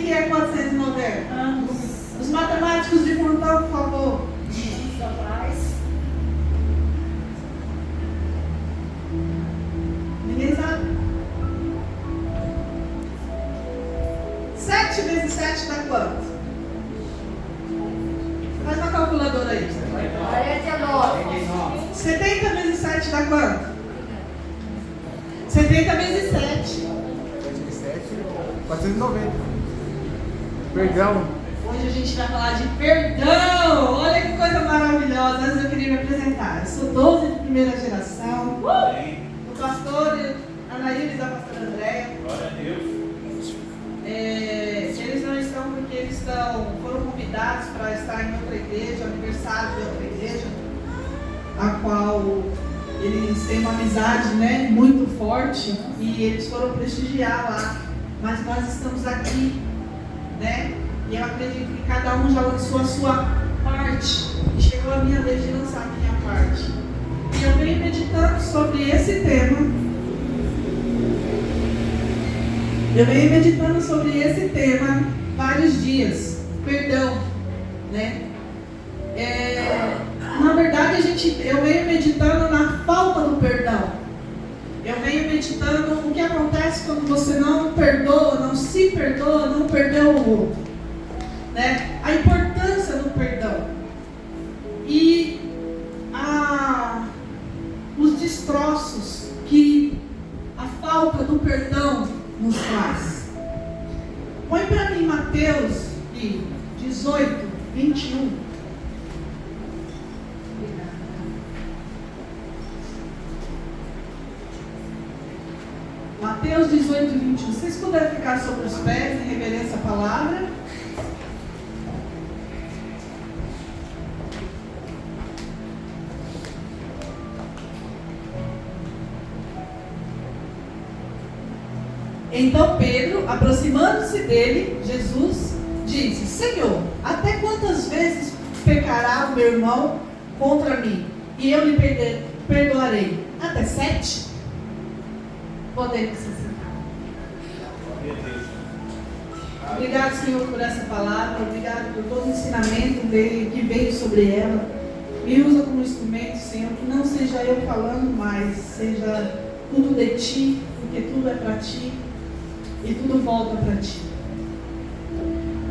que é 490? Anos. Os matemáticos de plantão, por favor. Ninguém sabe? 7 vezes 7 dá quanto? Faz uma calculadora aí. 70 vezes 7 dá quanto? 70 vezes 7. 490. Perdão. Hoje a gente vai falar de perdão. Olha que coisa maravilhosa. Antes eu queria me apresentar. Eu sou 12 de primeira geração. O pastor Anaíris, a pastora Andréia. Glória a Deus. Eles não estão porque eles foram convidados para estar em outra igreja, aniversário de outra igreja, a qual eles têm uma amizade, né, muito forte, e eles foram prestigiar lá. Mas nós estamos aqui, né? E eu acredito que cada um já lançou a sua parte. E chegou a minha vez de lançar a minha parte. E eu venho meditando sobre esse tema. Vários dias. Perdão, né? Na verdade, eu venho meditando na falta do perdão. Eu venho meditando o que acontece quando você não perdoa, não se perdoa, não perdoa o outro, né? A importância do perdão e os destroços que a falta do perdão nos faz. Põe para mim Mateus 18, 21. Mateus 18, 21. Se vocês puderem ficar sobre os pés em reverência à palavra. Então Pedro, aproximando-se dele, Jesus disse: Senhor, até quantas vezes pecará o meu irmão contra mim e eu lhe perdoarei? Até 7? Podemos se sentar. Obrigado, Senhor, por essa palavra. Obrigado por todo o ensinamento que veio sobre ela. Me usa como instrumento, Senhor, que não seja eu falando, mas seja tudo de Ti, porque tudo é para Ti e tudo volta para Ti.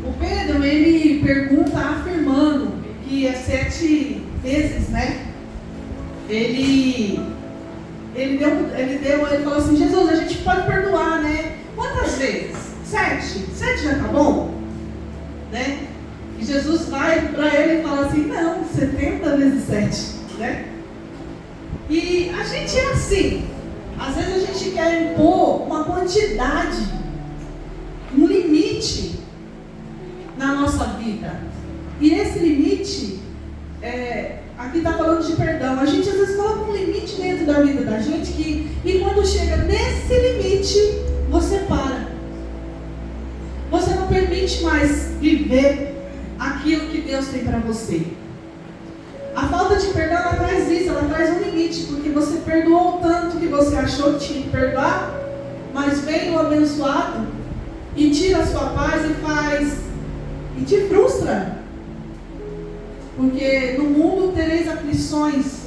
O Pedro, ele pergunta afirmando que é 7 vezes, né? Ele falou assim: Jesus, a gente pode perdoar, né? Quantas vezes? 7? 7 já tá bom? Né? E Jesus vai para ele e fala assim: não, 70 vezes 7, né? E a gente é assim. Às vezes a gente quer impor uma quantidade, um limite na nossa vida. E esse limite, aqui está falando de perdão. A gente às vezes coloca um limite dentro da vida da gente e quando chega nesse limite, você para. Você não permite mais viver aquilo que Deus tem para você. A falta de perdão, ela traz isso, ela traz um limite, porque você perdoou tanto que você achou que tinha que perdoar, mas vem o abençoado e tira a sua paz e te frustra. Porque no mundo tereis aflições,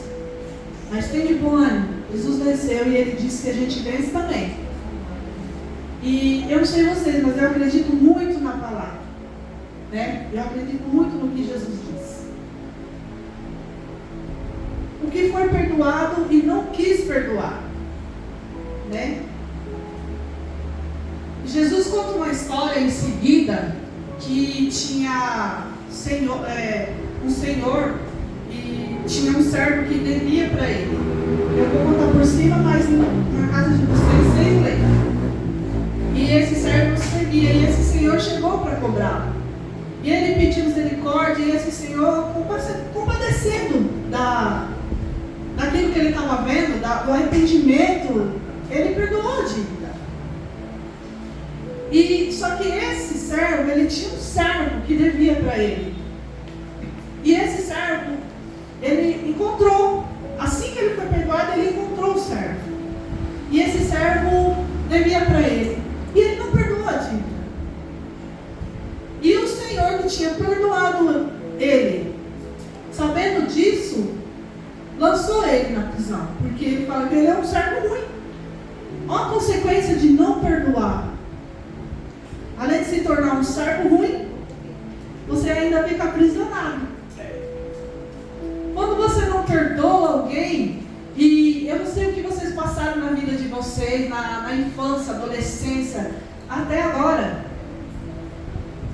mas tem de bom ânimo. Jesus venceu e Ele disse que a gente vence também. E eu não sei vocês, mas eu acredito muito na palavra, né? Eu acredito muito no que Jesus disse. O que foi perdoado e não quis perdoar, né? Jesus conta uma história em seguida que tinha um senhor e tinha um servo que devia para ele. Eu vou contar por cima, mas na casa de vocês lembram. E esse servo seguia, e esse senhor chegou para cobrá-lo. E ele pediu misericórdia, e esse senhor, compadecendo daquilo que ele estava vendo, do arrependimento, ele perdoou a dívida. E só que esse servo, ele tinha um servo que devia para ele. E esse servo, ele encontrou, assim que ele foi perdoado, ele encontrou o servo. E esse servo devia para ele. E ele não perdoou a dívida. que tinha perdoado ele, sabendo disso, lançou ele na prisão, porque ele fala que ele é um servo ruim. Olha a consequência de não perdoar. Além de se tornar um servo ruim, você ainda fica aprisionado. Quando você não perdoa alguém, e eu não sei o que vocês passaram na vida de vocês, na infância, adolescência, até agora,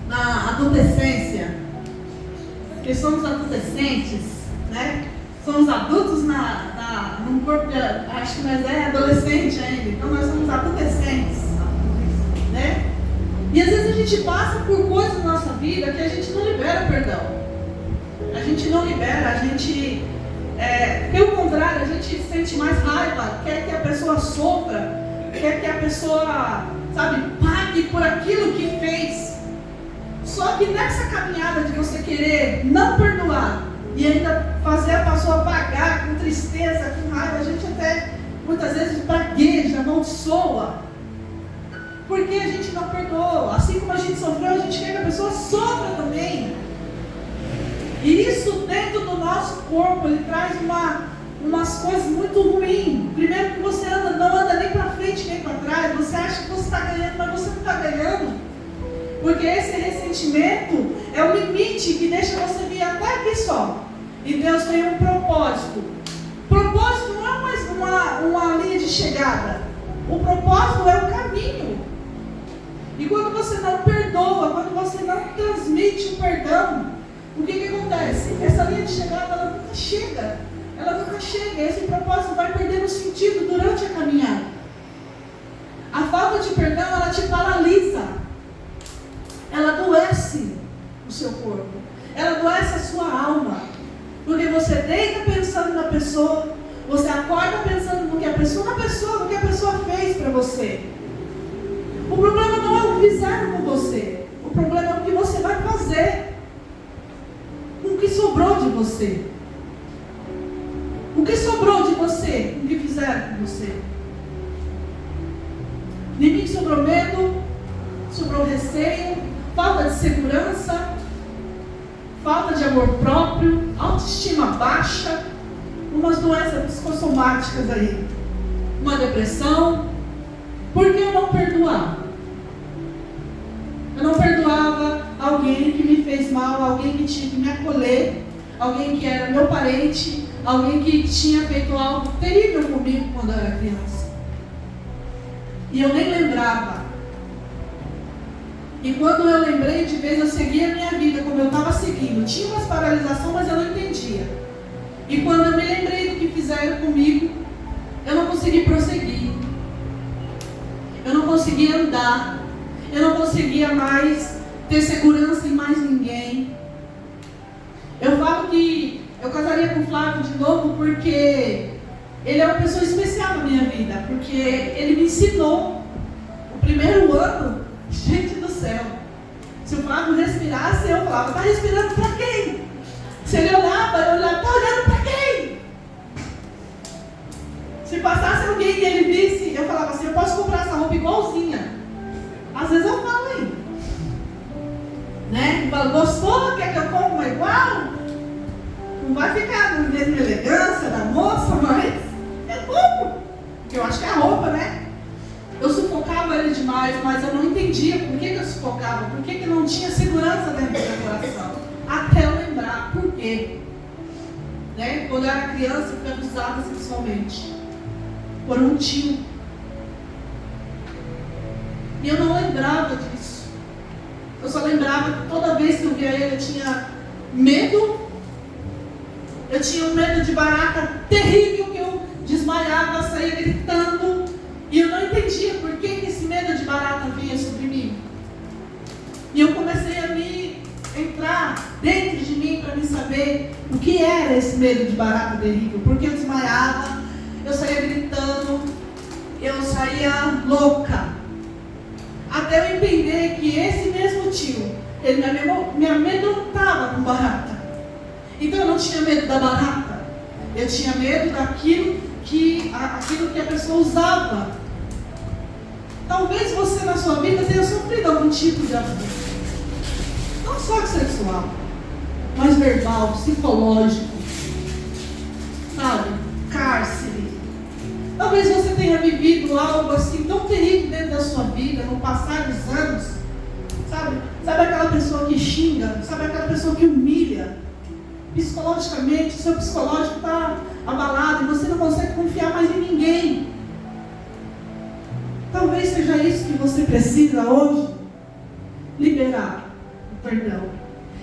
na adolescência, porque somos adolescentes, né? Somos adultos num corpo de, acho que nós é adolescente ainda, então nós somos adolescentes, né? E às vezes a gente passa por coisas na nossa vida que a gente não libera perdão. A gente não libera, a gente, pelo contrário, a gente sente mais raiva, quer que a pessoa sofra, quer que a pessoa, sabe, pague por aquilo que fez. Só que nessa caminhada de você querer não perdoar e ainda fazer a pessoa pagar com tristeza, com raiva, a gente até muitas vezes pragueja, amaldiçoa, porque a gente não perdoa. Assim como a gente sofreu, a gente quer que a pessoa sofra também. E isso dentro do nosso corpo, ele traz umas coisas muito ruins. Primeiro que você não anda nem para frente nem para trás, você acha que você está ganhando, mas você não está ganhando. Porque esse ressentimento é o limite que deixa você vir até aqui só. E Deus tem um propósito. O propósito não é mais uma linha de chegada. O propósito é o caminho. E quando você não perdoa, quando você não transmite o perdão, o que acontece? Essa linha de chegada, ela nunca chega. Ela nunca chega. Esse propósito vai perdendo sentido durante a caminhada. A falta de perdão, ela te paralisa. Ela adoece o seu corpo. Ela adoece a sua alma. Porque você deita pensando na pessoa. Você acorda pensando no que a pessoa fez para você. O problema não é o que fizeram com você. O problema é o que você vai fazer. O que sobrou de você. O que sobrou de você? O que fizeram com você? De mim sobrou medo, sobrou receio, falta de segurança, falta de amor próprio, autoestima baixa, umas doenças psicossomáticas aí, uma depressão. Por que eu não perdoar? Eu não perdoava alguém que me fez mal, alguém que tinha que me acolher, alguém que era meu parente, alguém que tinha feito algo terrível comigo quando eu era criança. E eu nem lembrava. E quando eu lembrei, de vez eu seguia a minha vida como eu estava seguindo. Tinha umas paralisações, mas eu não entendia. E quando eu me lembrei do que fizeram comigo, eu não consegui prosseguir. Eu não conseguia andar. Eu não conseguia mais ter segurança em mais ninguém. Eu falo que eu casaria com o Flávio de novo porque ele é uma pessoa especial na minha vida. Porque ele me ensinou. O primeiro ano, gente do céu, se o Flávio respirasse, eu falava, está respirando para quem? Se ele olhava, eu olhava, está olhando para quem? Se passasse alguém e ele visse, eu falava assim, eu posso comprar essa roupa igualzinha. Às vezes eu falo aí, né? Eu falo, gostou? Quer que eu compre uma igual? Não vai ficar na mesma elegância da moça, mas eu compro. Porque eu acho que é a roupa, né? Eu sufocava ele demais, mas eu não entendia por que eu sufocava, por que não tinha segurança dentro do meu coração. Até eu lembrar por quê. Né? Quando eu era criança, eu fui abusada sexualmente por um tio. E eu não lembrava disso. Eu só lembrava que toda vez que eu via ele, eu tinha medo. Eu tinha um medo de barata terrível, que eu desmaiava, saía gritando. E eu não entendia por que esse medo de barata vinha sobre mim. E eu comecei a me entrar dentro de mim para me saber o que era esse medo de barata terrível. Porque eu desmaiava, eu saía gritando, eu saía louca. Até eu entender que esse mesmo tio, ele me amedrontava com barata. Então eu não tinha medo da barata. Eu tinha medo daquilo que a pessoa usava. Talvez você na sua vida tenha sofrido algum tipo de abuso. Não só sexual, mas verbal, psicológico, sabe? Cárcere. Talvez você tenha vivido algo assim tão terrível dentro da sua vida, no passar dos anos, sabe? Sabe aquela pessoa que xinga, sabe aquela pessoa que humilha? Psicologicamente, seu psicológico está abalado e você não consegue confiar mais em ninguém. Talvez seja isso que você precisa hoje. Liberar o perdão.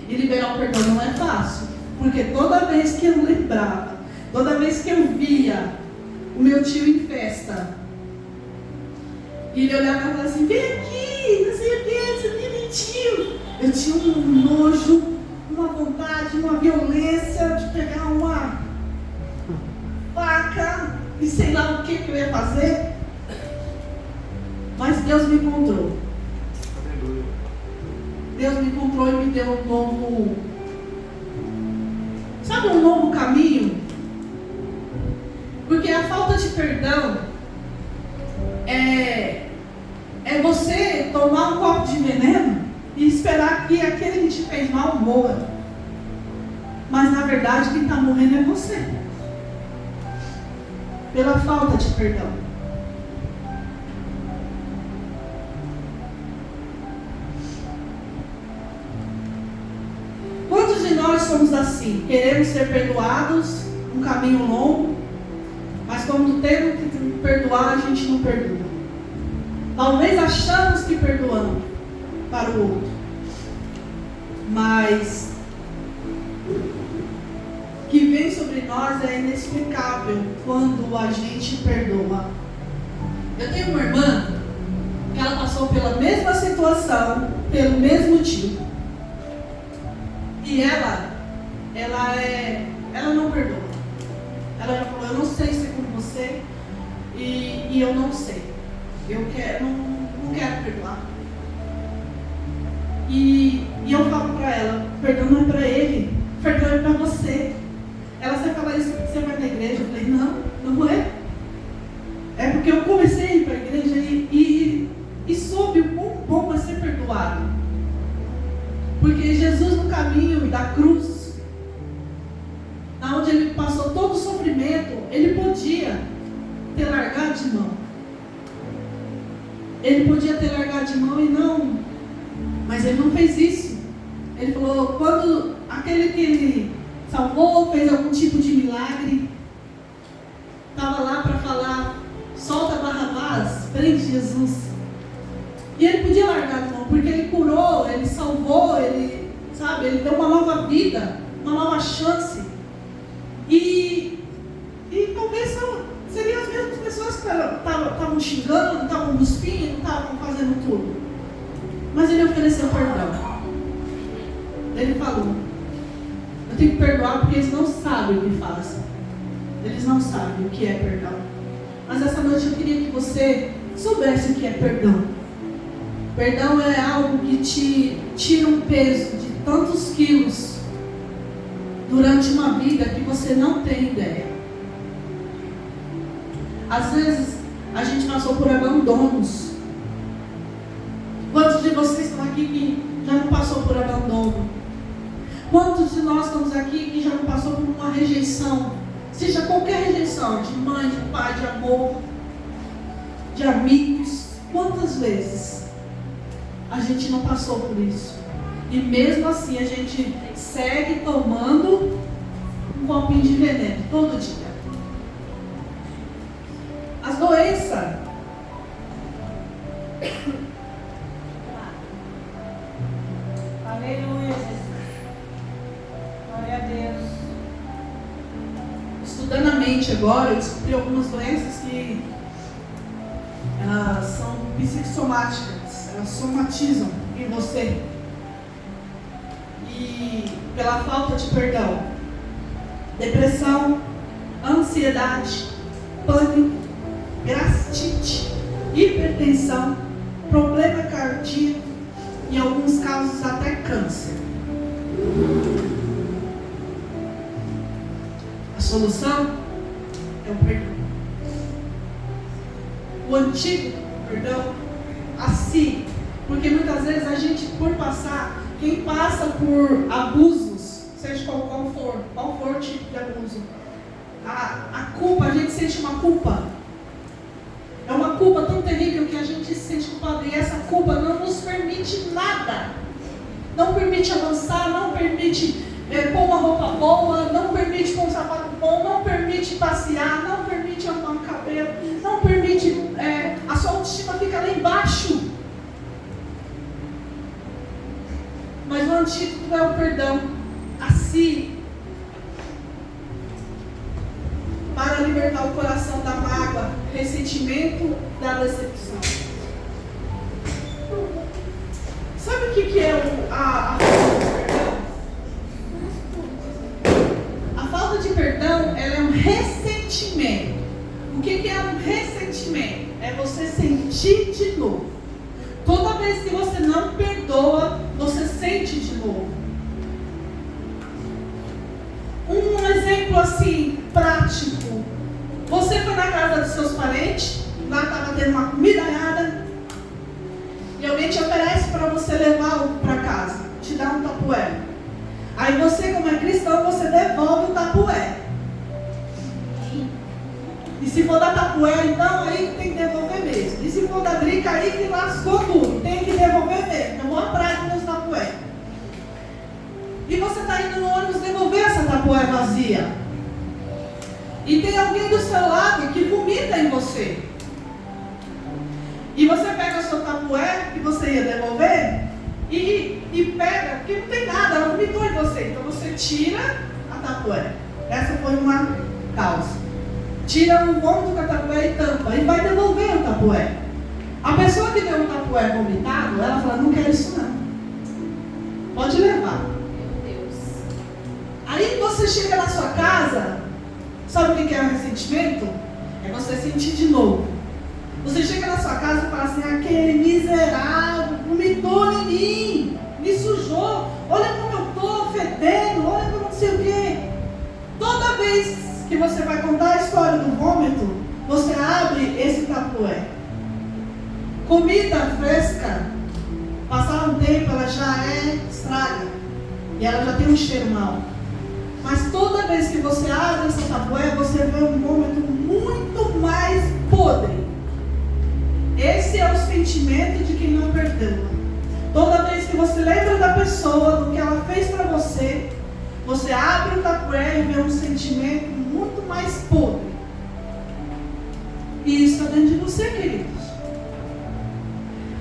E liberar o perdão não é fácil, porque toda vez que eu lembrava, toda vez que eu via o meu tio em festa, e ele olhava e falava assim: vem aqui, não sei o que, você tem meu tio. Eu tinha um nojo, uma vontade, uma violência de pegar uma faca e sei lá o que eu ia fazer. Mas Deus me encontrou. Deus me encontrou e me deu um novo, sabe, um novo caminho. Porque a falta de perdão é você tomar um copo de veneno e esperar que aquele que te fez mal morra. Mas na verdade quem está morrendo é você, pela falta de perdão. Quantos de nós somos assim? Queremos ser perdoados, um caminho longo, mas quando temos que perdoar, a gente não perdoa. Talvez achamos que perdoamos para o outro, mas o que vem sobre nós é inexplicável quando a gente perdoa. Eu tenho uma irmã que ela passou pela mesma situação, pelo mesmo tio. E ela não perdoa. Ela já falou: eu não sei ser como você, e eu não sei. Eu não quero perdoar. E eu falo para ela: perdão não é para ele, perdão é para você. Ela sempre fala isso: você vai na igreja? Eu falei: não é. É porque eu comecei a ir para a igreja e soube o quão bom é ser perdoado. Porque Jesus, no caminho da cruz, onde ele passou todo o sofrimento, ele podia ter largado de mão. Ele podia ter largado de mão e não, mas ele não fez isso. Ele falou: quando aquele que ele salvou, fez algum tipo de milagre, estava lá para falar: solta Barrabás, prende Jesus. E ele podia largar de mão, porque ele curou, ele salvou, ele deu uma nova vida, uma nova chance. E talvez seriam as mesmas pessoas que estavam xingando, estavam cuspindo, estavam fazendo tudo. Mas ele ofereceu perdão. Ele falou: eu tenho que perdoar porque eles não sabem o que fazem. Eles não sabem o que é perdão. Mas essa noite eu queria que você soubesse o que é perdão. Perdão é algo que te tira um peso de tantos quilos durante uma vida que você não tem ideia. Às vezes a gente passou por abandonos. Quantos de vocês estão aqui que já não passou por abandono? Quantos de nós estamos aqui que já não passou por uma rejeição? Seja qualquer rejeição, de mãe, de pai, de amor, de amigos. Quantas vezes a gente não passou por isso? E mesmo assim a gente segue tomando um copinho de veneno todo dia. As doenças. Aleluia, Jesus. Glória a Deus. Estudando a mente agora, eu descobri algumas doenças que elas são psicossomáticas, elas somatizam em você. E pela falta de perdão, depressão, ansiedade, pânico, gastrite, hipertensão, problema cardíaco e em alguns casos até câncer. A solução é o perdão. O antigo perdão, a si, porque muitas vezes a gente, por passar quem passa por abusos, seja qual for o tipo de abuso, a culpa, a gente sente uma culpa. É uma culpa tão terrível que a gente se sente culpado. E essa culpa não nos permite nada. Não permite avançar, não permite pôr uma roupa boa, não permite pôr um sapato bom, não permite passear, não permite arrumar um cabelo, não permite, a sua autoestima fica lá embaixo. Mas o antídoto é o perdão a si, para libertar o coração da mágoa, ressentimento, da decepção. Sabe o que é a falta de perdão? A falta de perdão, ela é um ressentimento. O que é um ressentimento? É você sentir de novo. Toda vez que você não perdoa, você sente de novo. Um exemplo assim, prático. Você foi na casa dos seus parentes, lá estava tendo uma comidaiada, e alguém te oferece para você levar para casa, te dá um tapué. Aí você, como é cristão, você devolve o tapué. E se for da tapué, então aí tem que devolver mesmo. E se for da drica, aí que lascou tudo, tem que devolver mesmo. Eu vou atrás dos meus tapué. E você está indo no ônibus devolver essa tapué vazia. E tem alguém do seu lado que vomita em você. E você pega o seu tapué que você ia devolver e pega, porque não tem nada, ela vomitou em você. Então você tira a tapué. Essa foi uma causa. Tira o vômito com a tapué e tampa. E vai devolver o tapué. A pessoa que deu um tapué vomitado, ela fala, não quero isso não. Pode levar. Aí você chega na sua casa, sabe o que é o ressentimento? É você sentir de novo. Você chega na sua casa e fala assim, aquele miserável vomitou em mim, me sujou, olha como eu estou fedendo, olha como não sei o quê. Toda vez que você vai contar a história do vômito, você abre esse tapué. Comida fresca, passar um tempo, ela já estraga. E ela já tem um cheiro mau. Mas toda vez que você abre essa tapué, você vê um vômito muito mais podre. Esse é o sentimento de quem não perdoa. Toda vez que você lembra da pessoa, do que ela fez para você, você abre o tapué e vê um sentimento muito mais podre. E isso está dentro de você, queridos.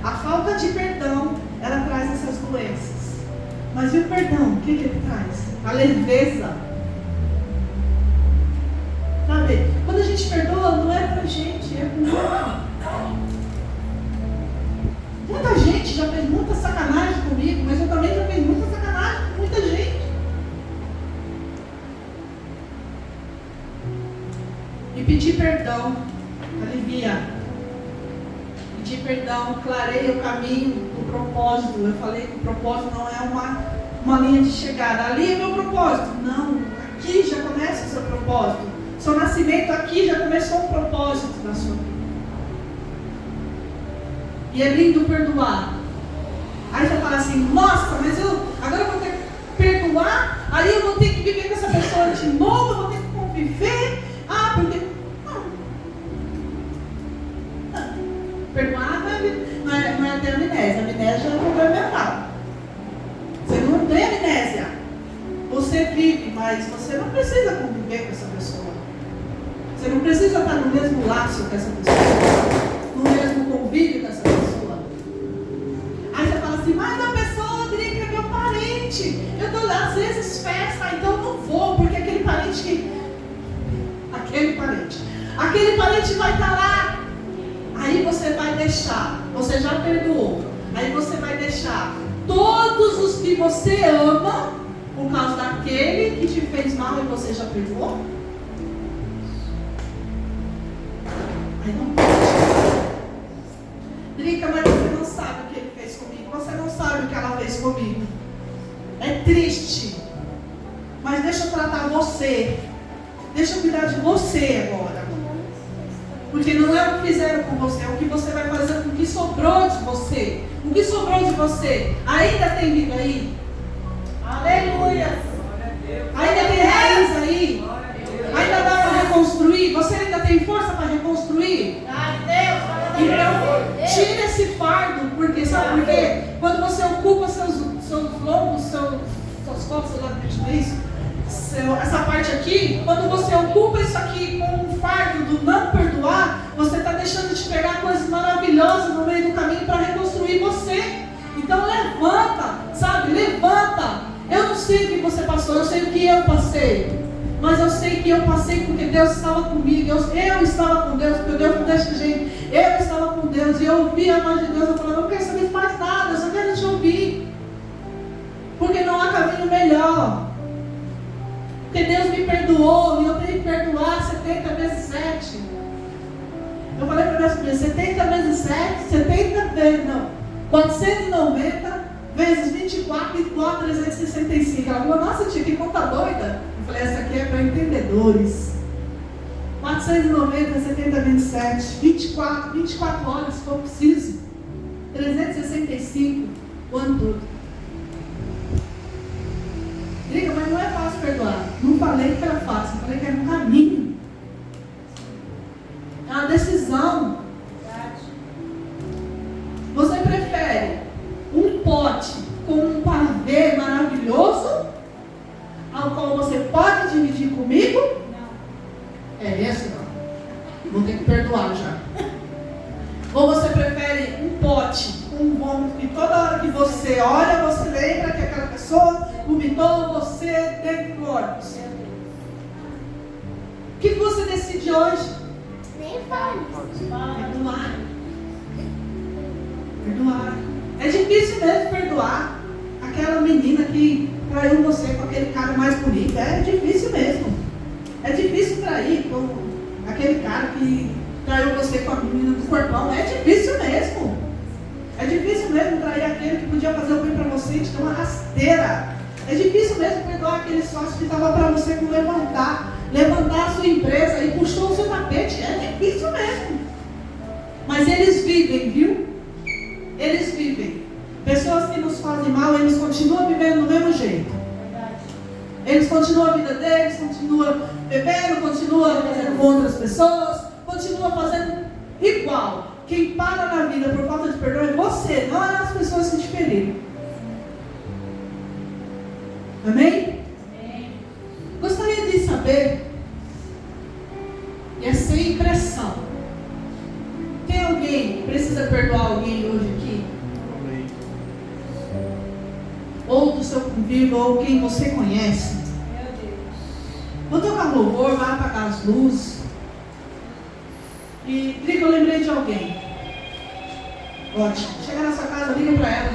A falta de perdão, ela traz essas doenças. Mas e o perdão, o que ele traz? A leveza. Sabe? Quando a gente perdoa, não é pra gente, é pro outro. Muita gente já fez muita sacanagem comigo, mas eu também já fiz muita sacanagem com muita gente. E pedir perdão alivia. Pedir perdão clareia o caminho do propósito. Eu falei que o propósito não é uma linha de chegada. Ali é meu propósito. Não, aqui já começa o seu propósito. Seu nascimento aqui já começou um propósito na sua vida. E é lindo perdoar. Aí você fala assim, nossa, mas agora eu vou ter que perdoar, aí eu vou ter que viver com essa pessoa de novo, eu vou ter que conviver. Porque... Não. Perdoar não é ter amnésia. Amnésia é um problema mental. Você não tem amnésia. Você vive, mas você não precisa conviver com essa pessoa. Você não precisa estar no mesmo laço com essa pessoa, no mesmo convívio com essa pessoa. Aí você fala assim, mas a pessoa diria que é meu parente. Eu dou às vezes festa, então eu não vou, porque aquele parente vai estar lá. Aí você vai deixar, você já perdoou, aí você vai deixar todos os que você ama por causa daquele que te fez mal e você já perdoou? Aí não pode. Drica, mas você não sabe o que ele fez comigo, você não sabe o que ela fez comigo. É triste, mas deixa eu tratar você, deixa eu cuidar de você agora. Porque não é o que fizeram com você, é o que você vai fazer com o que sobrou de você. O que sobrou de você ainda tem vida aí? Aleluia. Ainda tem raiz aí? Ainda dá para reconstruir? Você ainda tem força para reconstruir? Então, tira esse fardo, porque sabe por quê? Quando você ocupa seus lombos, suas costas, lá dentro disso, essa parte aqui, quando você ocupa isso aqui com um fardo do não perdoar, você está deixando de pegar coisas maravilhosas no meio do caminho para reconstruir você. Então levanta, sabe? Levanta. Eu não sei o que você passou, eu sei o que eu passei. Mas eu sei que eu passei porque Deus estava comigo. Eu estava com Deus, porque Deus não deixa gente. Eu estava com Deus e eu ouvi a voz de Deus. Eu falei, eu não quero saber de mais nada, eu só quero te ouvir. Porque não há caminho melhor. Porque Deus me perdoou e eu tenho que perdoar 70 vezes 7. Eu falei para minha filha, 70 vezes 7, 490 vezes 24 igual a 365. Ela falou, nossa tia, que conta doida. Eu falei, essa aqui é para entendedores. 490, 70 vezes 7, 24 horas se for preciso. 365 o ano todo. Diga, mas não é fácil perdoar. Não falei que era fácil, eu falei que era um caminho. É uma decisão. Você prefere um pote com um pavê maravilhoso, ao qual você pode dividir comigo? Não. É esse não. Vou ter que perdoar já. Ou você prefere um pote com um vômito que toda hora que você olha, você lembra que aquela pessoa vomitou você dentro do ônibus? O que você decide hoje? Nem fale. Perdoar. Perdoar. É difícil mesmo perdoar aquela menina que traiu você com aquele cara mais bonito. É difícil mesmo. É difícil trair com aquele cara que traiu você com a menina do corpão. É difícil mesmo. É difícil mesmo trair aquele que podia fazer o bem para você e te dar uma rasteira. É difícil mesmo perdoar aquele sócio que estava para você com levantar a sua empresa e puxou o seu tapete. É difícil mesmo. Mas eles vivem, viu? Eles vivem. Pessoas que nos fazem mal, eles continuam vivendo do mesmo jeito. Eles continuam a vida deles, continuam bebendo, continuam fazendo com outras pessoas, continuam fazendo igual. Quem para na vida por falta de perdão é você, não é as pessoas que te feriram. Amém? Gostaria de saber, e é sem pressão, tem alguém que precisa perdoar alguém hoje aqui? Ou do seu convívio, ou quem você conhece? Meu Deus. Vou tocar louvor, vai apagar as luzes. E diga, eu lembrei de alguém. Ótimo. Chega na sua casa, liga para ela.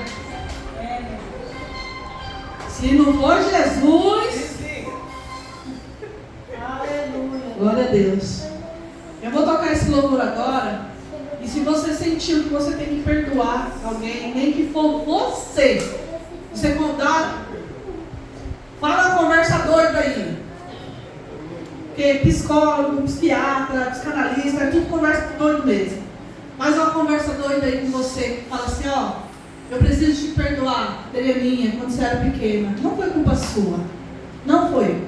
Se não for Jesus, Aleluia. glória a Deus. Eu vou tocar esse louvor agora. E se você sentiu que você tem que perdoar alguém, nem que for você contar, fala a conversa doida aí. Porque psicólogo, psiquiatra, psicanalista, é tudo conversa doido mesmo. Mas uma conversa doida aí com você, que fala assim, ó, eu preciso te perdoar, minha, quando você era pequena. Não foi culpa sua. Não foi.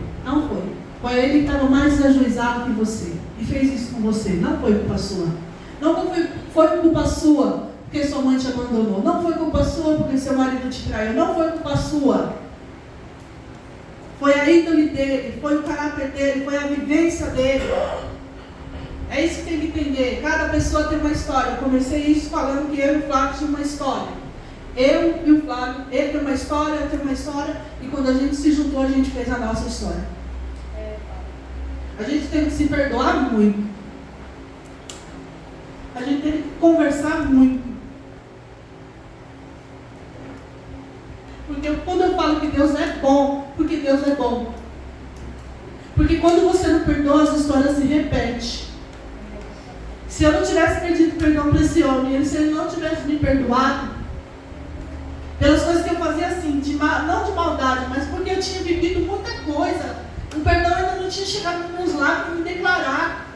Foi ele que estava mais ajuizado que você. E fez isso com você. Não foi culpa sua. Não foi culpa sua porque sua mãe te abandonou. Não foi culpa sua porque seu marido te traiu. Não foi culpa sua. Foi a índole dele, foi o caráter dele, foi a vivência dele. É isso que tem que entender. Cada pessoa tem uma história. Eu comecei isso falando que eu e o Flávio tinha uma história. Eu e o Flávio, ele tem uma história, eu tenho uma história. E quando a gente se juntou, a gente fez a nossa história. A gente tem que se perdoar muito. A gente tem que conversar muito. Porque quando eu falo que Deus é bom, porque Deus é bom. Porque quando você não perdoa, as histórias se repetem. Se eu não tivesse pedido perdão para esse homem, se ele não tivesse me perdoado, pelas coisas que eu fazia assim, não de maldade, mas porque eu tinha vivido muita coisa, o perdão ainda não tinha chegado nos meus lábios para me declarar.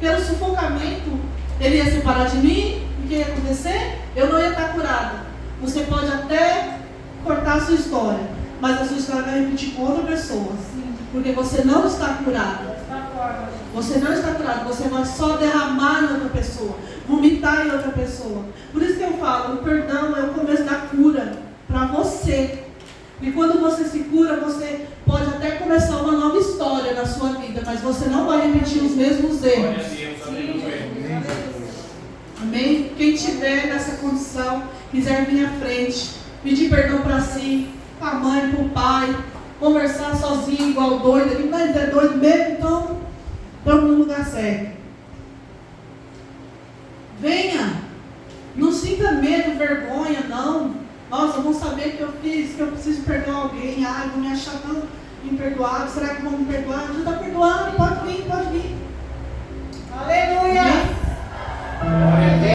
Pelo sufocamento, ele ia separar de mim. O que ia acontecer? Eu não ia estar curada. Você pode até cortar a sua história, mas a sua história vai repetir com outra pessoa. Porque você não está curada. Você não está curado. Você vai só derramar em outra pessoa, vomitar em outra pessoa. Por isso que eu falo, o perdão é o começo da cura para você. E quando você se cura, você pode até começar uma nova história na sua vida, mas você não vai repetir os mesmos erros. Amém? Quem tiver nessa condição, quiser vir à frente, pedir perdão para si, para a mãe, para o pai, conversar sozinho igual doido, mas é doido mesmo, então estamos no lugar certo. Venha, não sinta medo, vergonha, não. Nossa, vão saber que eu fiz, que eu preciso perdoar alguém. Ai, vão me achar tão imperdoável. Será que vão me perdoar? Já está perdoado, pode vir, pode vir. Aleluia! Amém?